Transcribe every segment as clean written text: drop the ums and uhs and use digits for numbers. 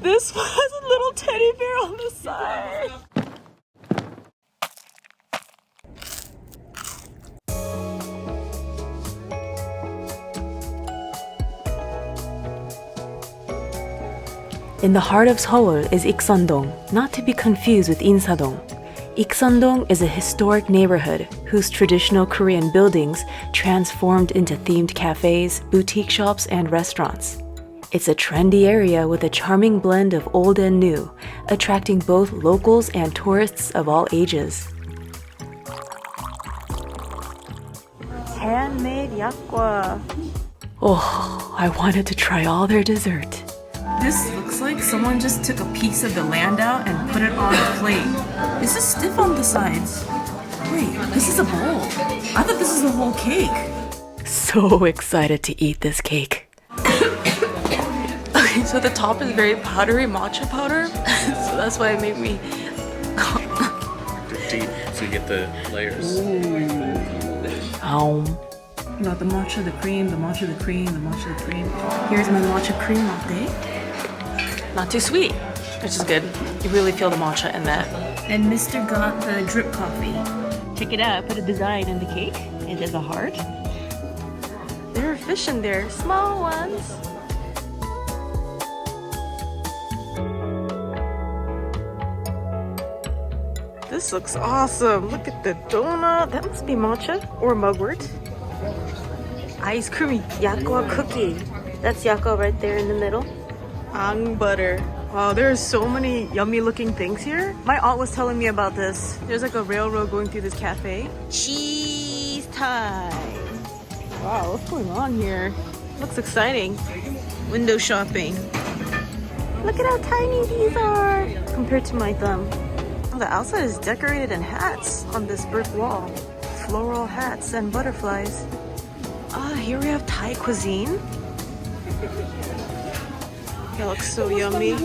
This one has a little teddy bear on the side. In the heart of Seoul is Ikseondong, not to be confused with Insadong. Ikseondong is a historic neighborhood whose traditional Korean buildings transformed into themed cafes, boutique shops, and restaurants. It's a trendy area with a charming blend of old and new, attracting both locals and tourists of all ages. Handmade yakgwa. Oh, I wanted to try all their dessert. This looks like someone just took a piece of the land out and put it on a plate. This is stiff on the sides. Wait, this is a bowl. I thought this is the whole cake. So excited to eat this cake. Okay, so the top is very powdery matcha powder. So that's why it made me Deep, so you get the layers. You got the matcha, the cream, the matcha, the cream, the matcha, the cream. Here's my matcha cream latte. Not too sweet, which is good. You really feel the matcha in that. And Mr. got the drip coffee. Check it out, I put a design in the cake. It is a heart. There are fish in there, small ones. This looks awesome. Look at the donut. That must be matcha or mugwort. Ice cream yakgwa cookie. That's yakgwa right there in the middle. Ang butter. Wow, there are so many yummy looking things here. My aunt was telling me about this. There's like a railroad going through this cafe. Cheese time. Wow, what's going on here? Looks exciting. Window shopping. Look at how tiny these are compared to my thumb. Oh, the outside is decorated in hats on this brick wall. Floral hats and butterflies. Here we have Thai cuisine. That looks so yummy.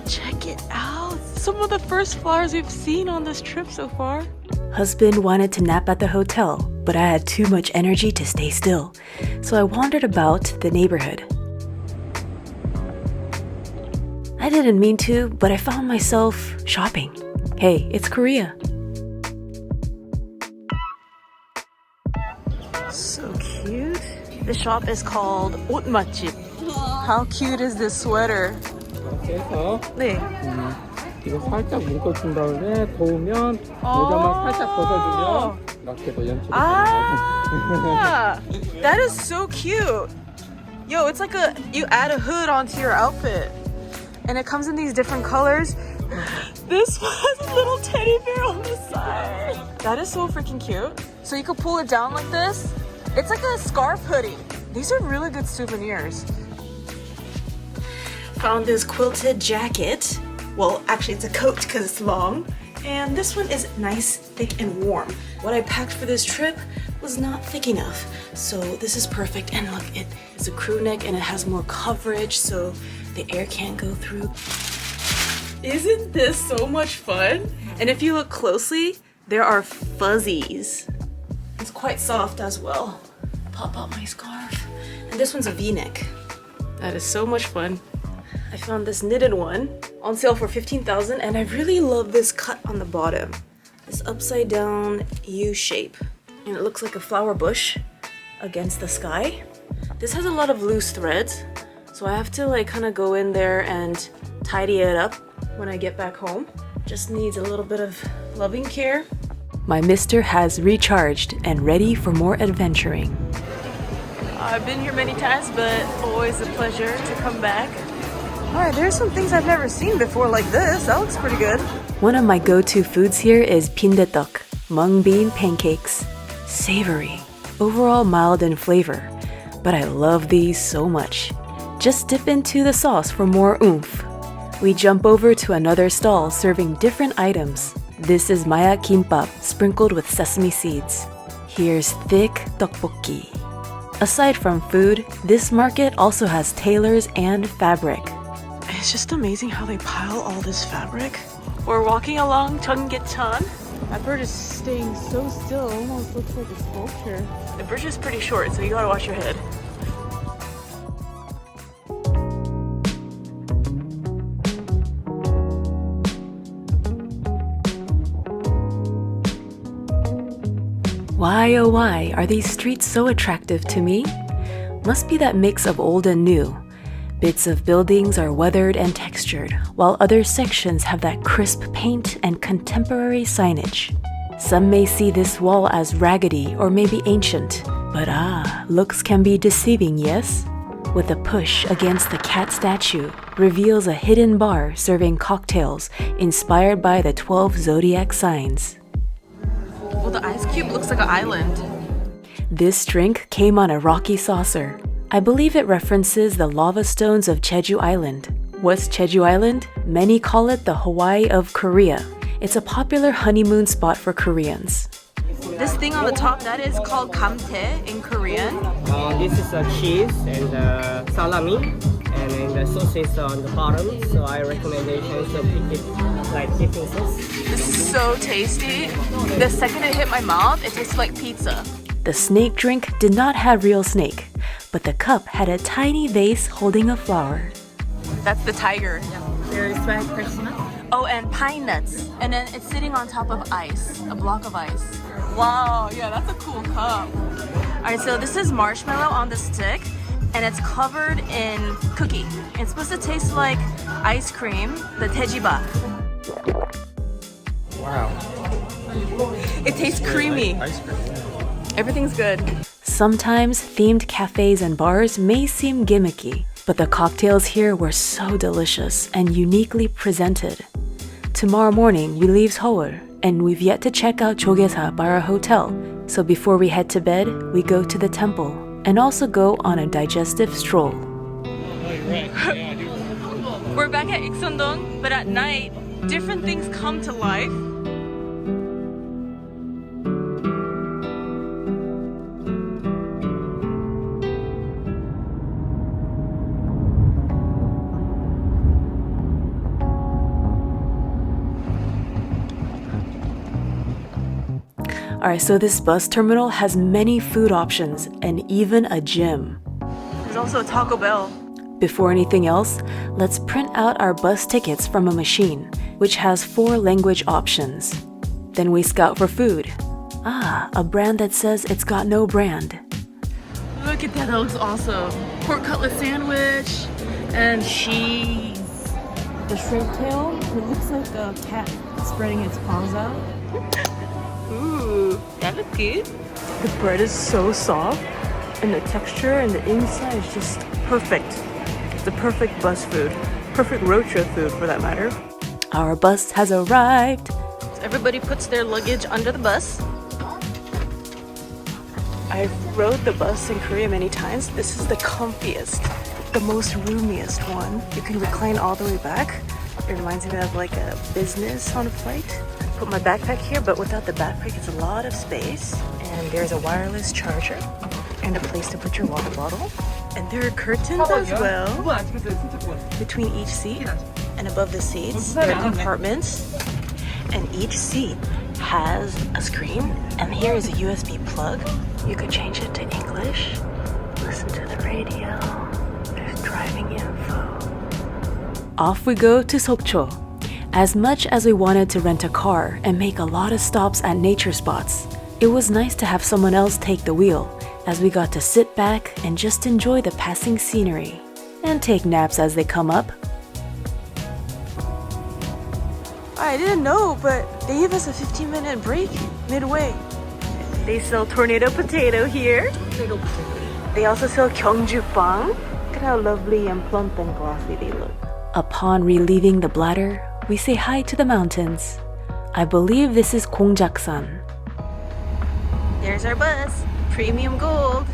Check it out. Some of the first flowers we've seen on this trip so far. Husband wanted to nap at the hotel, but I had too much energy to stay still, so I wandered about the neighborhood. I didn't mean to, but I found myself shopping. Hey, it's Korea. So cute. The shop is called 옷 맛집. How cute is this sweater? 그래서 네. 이거 살짝 묶어준 다음에 더우면 모자만 살짝 벗어주면 이렇게 또 연출이 Ah, that is so cute. Yo, it's like you add a hood onto your outfit. And it comes in these different colors. This one has a little teddy bear on the side. That is so freaking cute. So you could pull it down like this. It's like a scarf hoodie. These are really good souvenirs. Found this quilted jacket. Well, actually it's a coat because it's long. And this one is nice, thick, and warm. What I packed for this trip was not thick enough. So this is perfect. And look, it is a crew neck and it has more coverage so the air can't go through. Isn't this so much fun? And if you look closely, there are fuzzies. It's quite soft as well. Pop out my scarf. And this one's a V-neck. That is so much fun. I found this knitted one on sale for 15,000 and I really love this cut on the bottom. This upside down U shape. And it looks like a flower bush against the sky. This has a lot of loose threads, so I have to like kind of go in there and tidy it up when I get back home. Just needs a little bit of loving care. My mister has recharged and ready for more adventuring. I've been here many times, but always a pleasure to come back. Alright, there's some things I've never seen before like this. That looks pretty good. One of my go-to foods here is 빈대떡, mung bean pancakes. Savory, overall mild in flavor, but I love these so much. Just dip into the sauce for more oomph. We jump over to another stall serving different items. This is maya kimbap sprinkled with sesame seeds. Here's thick tteokbokki. Aside from food, this market also has tailors and fabric. It's just amazing how they pile all this fabric. We're walking along Cheonggyecheon. That bird is staying so still, it almost looks like a sculpture. The bridge is pretty short, so you gotta watch your head. Why oh why are these streets so attractive to me? Must be that mix of old and new. Bits of buildings are weathered and textured, while other sections have that crisp paint and contemporary signage. Some may see this wall as raggedy or maybe ancient, but looks can be deceiving, yes? With a push against the cat statue reveals a hidden bar serving cocktails inspired by the 12 zodiac signs. Well, the ice cube looks like an island. This drink came on a rocky saucer. I believe it references the lava stones of Jeju Island. What's Jeju Island? Many call it the Hawaii of Korea. It's a popular honeymoon spot for Koreans. This thing on the top, that is called kamtae in Korean. This is a cheese and salami, and then the sauce is on the bottom. So I recommendation to pick it like dipping sauce. This is so tasty. The second it hit my mouth, it tastes like pizza. The snake drink did not have real snake, but the cup had a tiny vase holding a flower. That's the tiger. There is red persimmon. Oh, and pine nuts. And then it's sitting on top of ice, a block of ice. Wow, yeah, that's a cool cup. All right, so this is marshmallow on the stick, and it's covered in cookie. It's supposed to taste like ice cream, the tejiba. Wow. It tastes creamy. Ice cream. Everything's good. Sometimes themed cafes and bars may seem gimmicky, but the cocktails here were so delicious and uniquely presented. Tomorrow morning we leave Seoul, and we've yet to check out Joggyesa by our hotel. So before we head to bed, we go to the temple and also go on a digestive stroll. We're back at Ikseondong, but at night, different things come to life. Alright, so this bus terminal has many food options and even a gym. There's also a Taco Bell. Before anything else, let's print out our bus tickets from a machine, which has 4 language options. Then we scout for food. A brand that says it's got no brand. Look at that, that looks awesome. Pork cutlet sandwich and cheese. The shrimp tail, it looks like a cat spreading its paws out. Ooh, that looks good. The bread is so soft, and the texture and the inside is just perfect. It's the perfect bus food. Perfect road trip food, for that matter. Our bus has arrived. So everybody puts their luggage under the bus. I've rode the bus in Korea many times. This is the comfiest, the most roomiest one. You can recline all the way back. It reminds me of like a business on a flight. Put my backpack here, but without the backpack, it's a lot of space. And there's a wireless charger and a place to put your water bottle. And there are curtains as well between each seat and above the seats. There are compartments, and each seat has a screen. And here is a USB plug. You could change it to English. Listen to the radio. There's driving info. Off we go to Sokcho. As much as we wanted to rent a car and make a lot of stops at nature spots, it was nice to have someone else take the wheel, as we got to sit back and just enjoy the passing scenery and take naps as they come up. I didn't know, but they gave us a 15-minute break midway. They sell tornado potato here. They also sell Gyeongbu bang. Look at how lovely and plump and glossy they look. Upon relieving the bladder, we say hi to the mountains. I believe this is Gwangjang. There's our bus. Premium gold.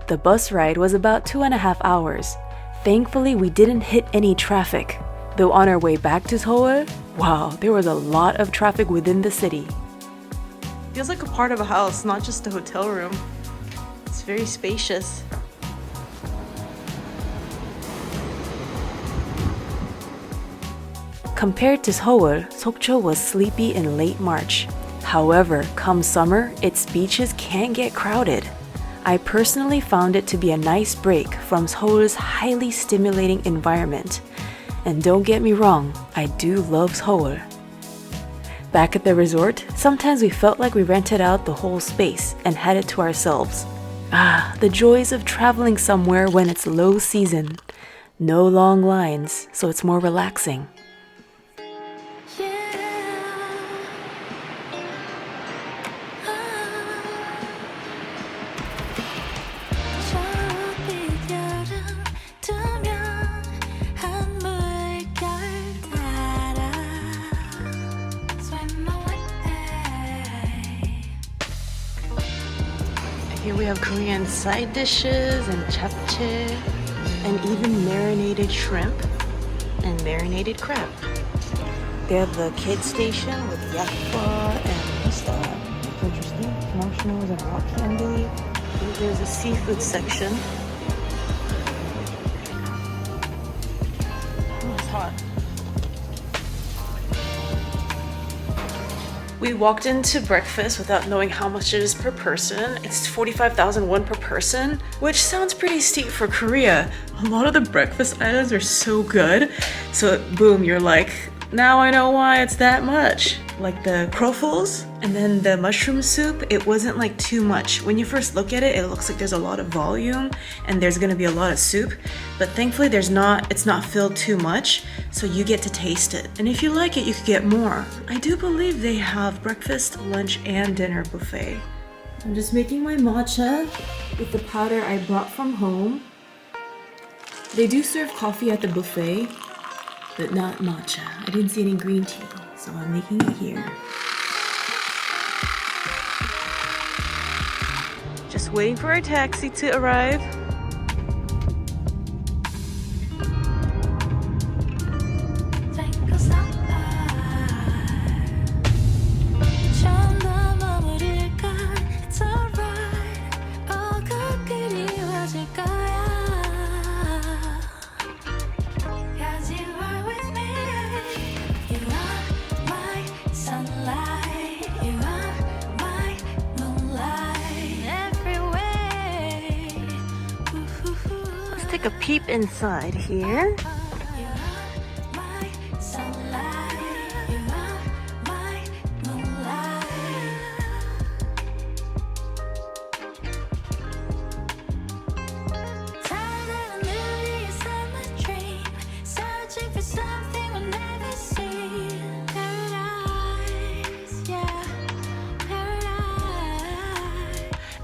The bus ride was about 2.5 hours. Thankfully, we didn't hit any traffic. Though on our way back to Seoul, wow, there was a lot of traffic within the city. Feels like a part of a house, not just a hotel room. It's very spacious. Compared to Seoul, Sokcho was sleepy in late March. However, come summer, its beaches can't get crowded. I personally found it to be a nice break from Seoul's highly stimulating environment. And don't get me wrong, I do love Seoul. Back at the resort, sometimes we felt like we rented out the whole space and had it to ourselves. Ah, the joys of traveling somewhere when it's low season. No long lines, so it's more relaxing. Here we have Korean side dishes and japchae, and even marinated shrimp and marinated crab. They have the kid station with yakba and what's that? It's interesting. Marshmallows and rock candy. There's a seafood section. Oh, it's hot. We walked into breakfast without knowing how much it is per person. It's 45,000 won per person, which sounds pretty steep for Korea. A lot of the breakfast items are so good. So boom, you're like, now I know why it's that much. Like the croffles and then the mushroom soup, it wasn't like too much. When you first look at it, it looks like there's a lot of volume and there's gonna be a lot of soup. But thankfully it's not filled too much, so you get to taste it. And if you like it, you could get more. I do believe they have breakfast, lunch, and dinner buffet. I'm just making my matcha with the powder I brought from home. They do serve coffee at the buffet, but not matcha. I didn't see any green tea, so I'm making it here. Just waiting for our taxi to arrive. Take a peep inside here.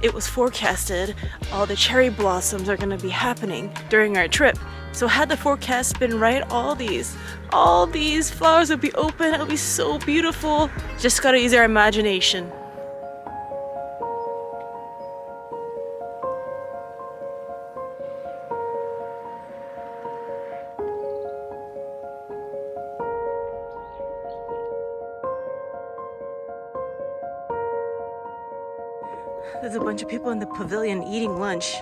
It was forecasted all the cherry blossoms are gonna be happening during our trip. So had the forecast been right, all these flowers would be open. It would be so beautiful. Just gotta use our imagination. There's a bunch of people in the pavilion eating lunch.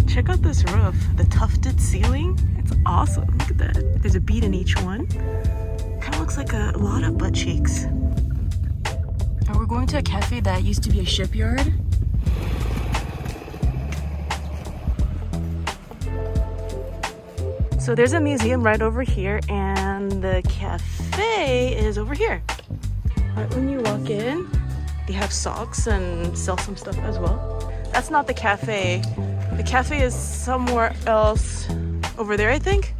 Check out this roof, the tufted ceiling. It's awesome. Look at that. There's a bead in each one. Kind of looks like a lot of butt cheeks. And we're going to a cafe that used to be a shipyard. So there's a museum right over here, and the cafe is over here. Right when you walk in, they have socks and sell some stuff as well. That's not the cafe. The cafe is somewhere else over there, I think.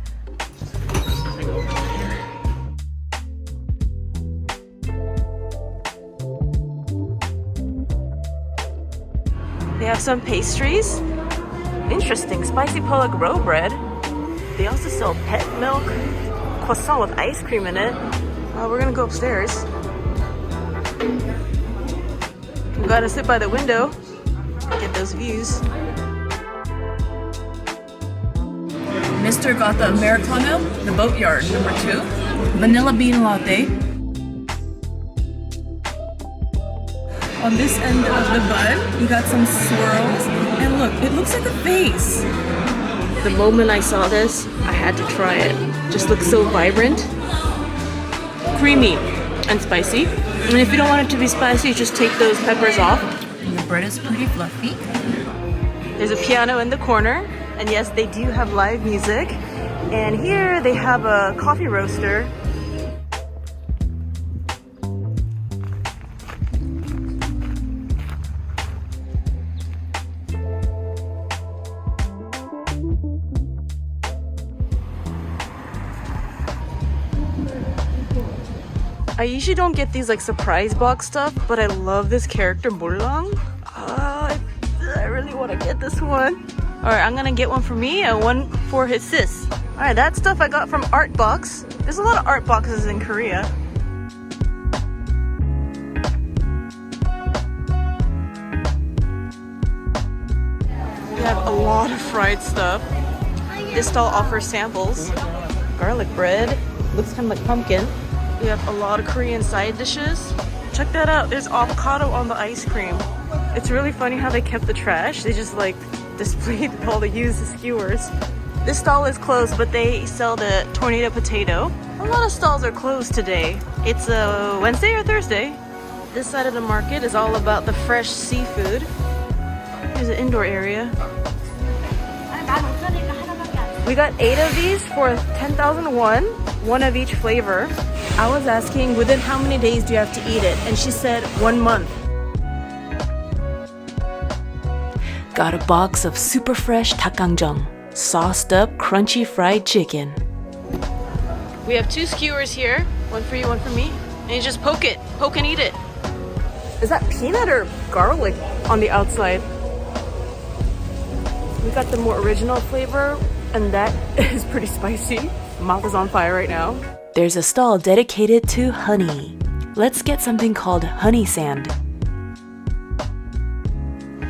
They have some pastries. Interesting, spicy pollock roe bread. They also sell pet milk, croissant with ice cream in it. We're gonna go upstairs. We gotta sit by the window, get those views. Mr. got the Americano, the Boatyard, number 2. Vanilla bean latte. On this end of the bun, you got some swirls. And look, it looks like a face. The moment I saw this, I had to try it. Just looks so vibrant. Creamy and spicy. And if you don't want it to be spicy, just take those peppers off. And the bread is pretty fluffy. There's a piano in the corner. And yes, they do have live music. And here they have a coffee roaster. I usually don't get these like surprise box stuff, but I love this character Mulang. I really want to get this one. Alright, I'm gonna get one for me and one for his sis. Alright, that stuff I got from Art Box. There's a lot of art boxes in Korea. We have a lot of fried stuff. This stall offers samples. Garlic bread. Looks kind of like pumpkin. We have a lot of Korean side dishes. Check that out. There's avocado on the ice cream. It's really funny how they kept the trash. They just like displayed all the used skewers. This stall is closed, but they sell the tornado potato. A lot of stalls are closed today. It's a Wednesday or Thursday. This side of the market is all about the fresh seafood. Here's an indoor area. We got 8 of these for 10,000 won, one of each flavor. I was asking within how many days do you have to eat it, and she said 1 month. Got a box of super fresh Dakgangjeong, sauced up crunchy fried chicken. We have 2 skewers here, one for you, one for me, and you just poke and eat it. Is that peanut or garlic on the outside? We got the more original flavor, and that is pretty spicy. Mouth is on fire right now. There's a stall dedicated to honey. Let's get something called honey sand.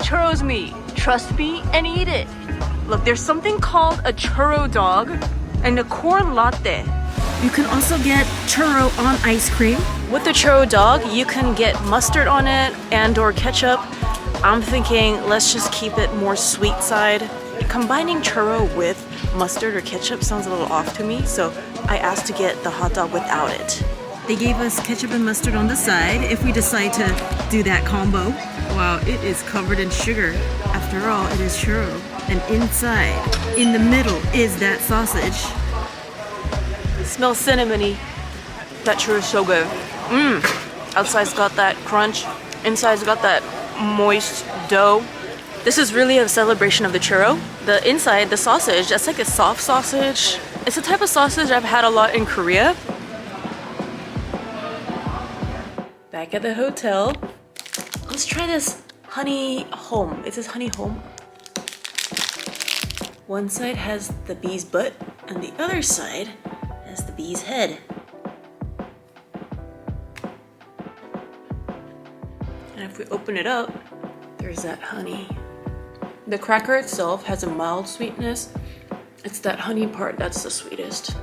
Churros me, trust me and eat it. Look, there's something called a Churro Dog and a corn latte. You can also get churro on ice cream. With the Churro Dog, you can get mustard on it and or ketchup. I'm thinking let's just keep it more sweet side. Combining churro with mustard or ketchup sounds a little off to me, so I asked to get the hot dog without it. They gave us ketchup and mustard on the side if we decide to do that combo. Wow, it is covered in sugar. After all, it is churro. And inside, in the middle, is that sausage. It smells cinnamony. That churro is so good. Outside's got that crunch. Inside's got that moist dough. This is really a celebration of the churro. The inside, the sausage, that's like a soft sausage. It's a type of sausage I've had a lot in Korea. Back at the hotel. Let's try this honey home. It says honey home. One side has the bee's butt and the other side has the bee's head. And if we open it up, there's that honey. The cracker itself has a mild sweetness. It's that honey part that's the sweetest.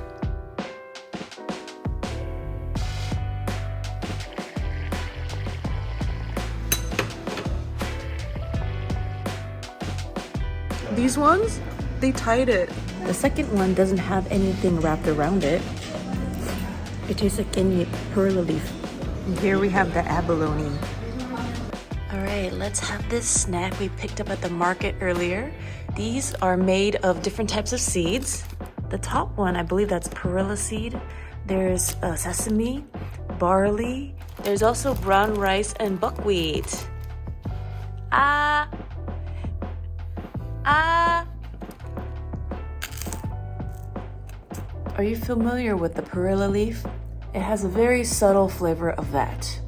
These ones, they tied it. The second one doesn't have anything wrapped around it. It tastes like any perilla leaf. And here we have the abalone. Alright, let's have this snack we picked up at the market earlier. These are made of different types of seeds. The top one, I believe that's perilla seed. There's sesame, barley. There's also brown rice and buckwheat. Are you familiar with the perilla leaf? It has a very subtle flavor of that.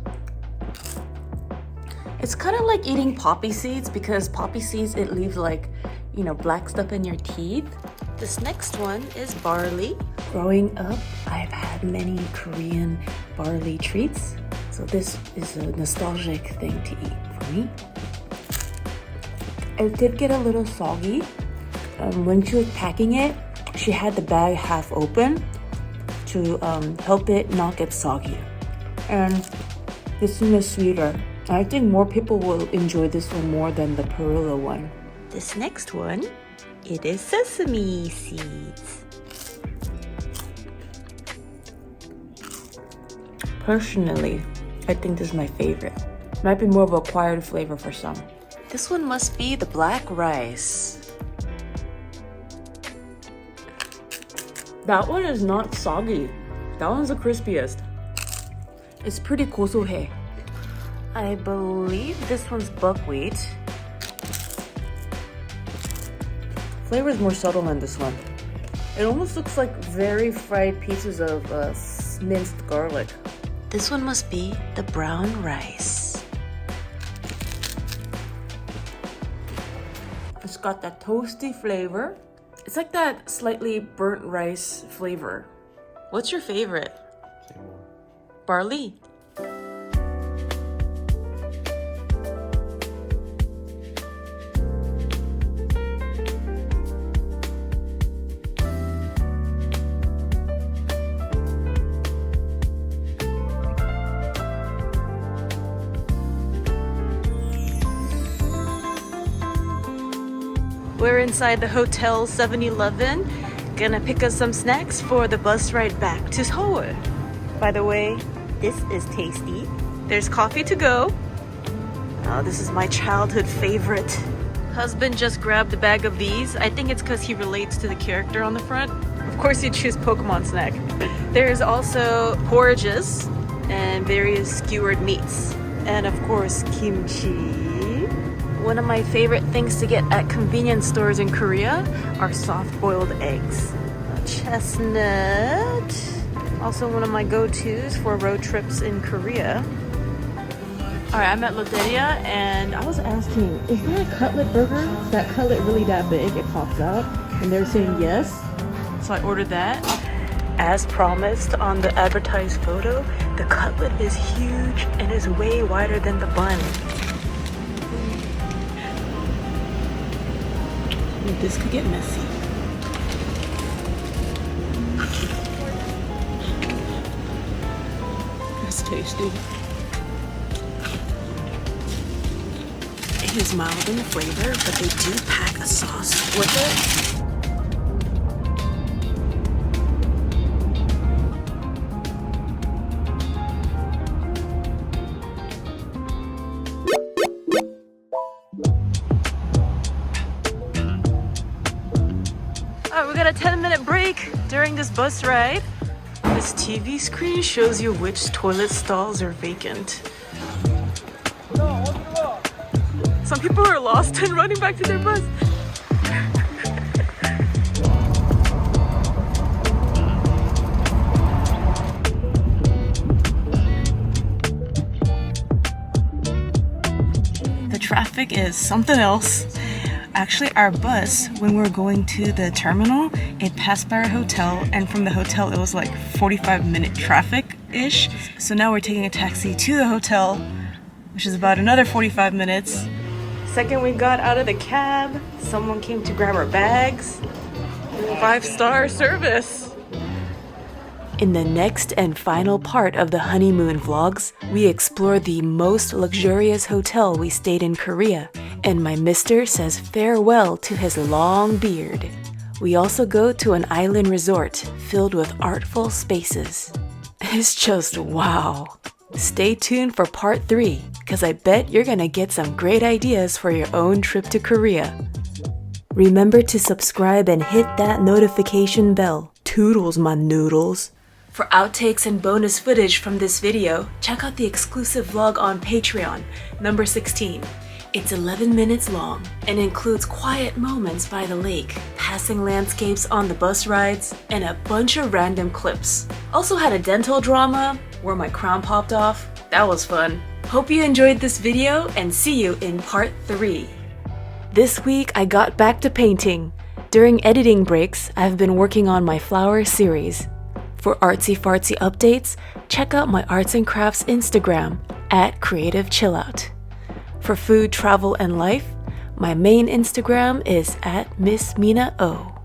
It's kind of like eating poppy seeds because poppy seeds, it leaves like, you know, black stuff in your teeth. This next one is barley. Growing up, I've had many Korean barley treats. So this is a nostalgic thing to eat for me. It did get a little soggy. When she was packing it, she had the bag half open to help it not get soggy. And this one is sweeter. I think more people will enjoy this one more than the perilla one. This next one, it is sesame seeds. Personally, I think this is my favorite. Might be more of an acquired flavor for some. This one must be the black rice. That one is not soggy. That one's the crispiest. It's pretty 고소해. I believe this one's buckwheat. Flavor is more subtle than this one. It almost looks like very fried pieces of minced garlic. This one must be the brown rice. It's got that toasty flavor. It's like that slightly burnt rice flavor. What's your favorite? Barley. We're inside the hotel 7-Eleven. Gonna pick up some snacks for the bus ride back to Seoul. By the way, this is tasty. There's coffee to go. Oh, this is my childhood favorite. Husband just grabbed a bag of these. I think it's because he relates to the character on the front. Of course, you choose Pokemon snack. There's also porridges and various skewered meats. And of course, kimchi. One of my favorite things to get at convenience stores in Korea are soft-boiled eggs. Chestnut. Also one of my go-tos for road trips in Korea. Alright, I'm at Lotteria and I was asking, is there a cutlet burger? Is that cutlet really that big? It pops out. And they're saying yes. So I ordered that. As promised on the advertised photo, the cutlet is huge and is way wider than the bun. This could get messy. That's tasty. It is mild in flavor, but they do pack a sauce with it. We got a 10-minute break during this bus ride. This TV screen shows you which toilet stalls are vacant. Some people are lost and running back to their bus. The traffic is something else. Actually, our bus, when we were going to the terminal, it passed by our hotel, and from the hotel it was like 45-minute traffic-ish. So now we're taking a taxi to the hotel, which is about another 45 minutes. Second we got out of the cab, someone came to grab our bags. 5-star service. In the next and final part of the honeymoon vlogs, we explore the most luxurious hotel we stayed in Korea, and my mister says farewell to his long beard. We also go to an island resort filled with artful spaces. It's just wow. Stay tuned for part 3, because I bet you're gonna get some great ideas for your own trip to Korea. Remember to subscribe and hit that notification bell. Toodles, my noodles. For outtakes and bonus footage from this video, check out the exclusive vlog on Patreon, number 16. It's 11 minutes long and includes quiet moments by the lake, passing landscapes on the bus rides, and a bunch of random clips. Also had a dental drama where my crown popped off. That was fun. Hope you enjoyed this video and see you in part 3. This week I got back to painting. During editing breaks, I've been working on my flower series. For artsy-fartsy updates, check out my arts and crafts Instagram @CreativeChillout. For food, travel, and life, my main Instagram is @MissMinaO.